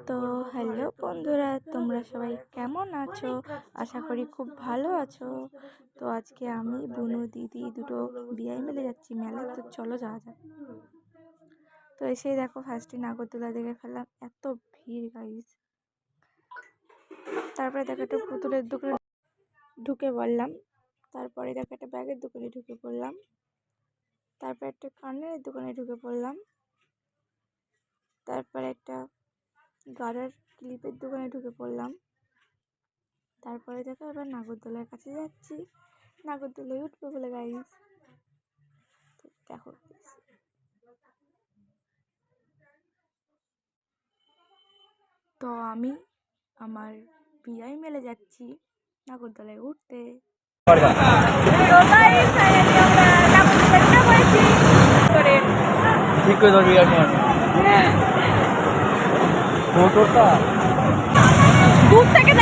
তো হ্যালো বন্ধুরা, তোমরা সবাই কেমন আছো? আশা করি খুব ভালো আছো। তো আজকে আমি বুনু দিদি দুটো বিয়াই মেলে যাচ্ছি মেলায়, তো চলো যাওয়া যাক। তো এসেই দেখো ফার্স্টে নাগরদোলা দেখে ফেললাম, এত ভিড় গাইস। তারপরে দেখো একটা পুতুলের দোকানে ঢুকে পড়লাম, তারপরে দেখো একটা ব্যাগের দোকানে ঢুকে পড়লাম, তারপর একটা কানের দোকানে ঢুকে পড়লাম, তারপরে একটা গাড়ার ক্লিপের দোকানে ঢুকে পড়লাম। তারপরে দেখো এবার নাগরদোলার কাছে যাচ্ছি, নাগরদোলায় উঠবো বলে গাইস। তো দেখো তো আমি আমার বিয়াই মেলে যাচ্ছি নাগরদোলায় উঠতে। ঠিক করে ধরবি দূর থেকে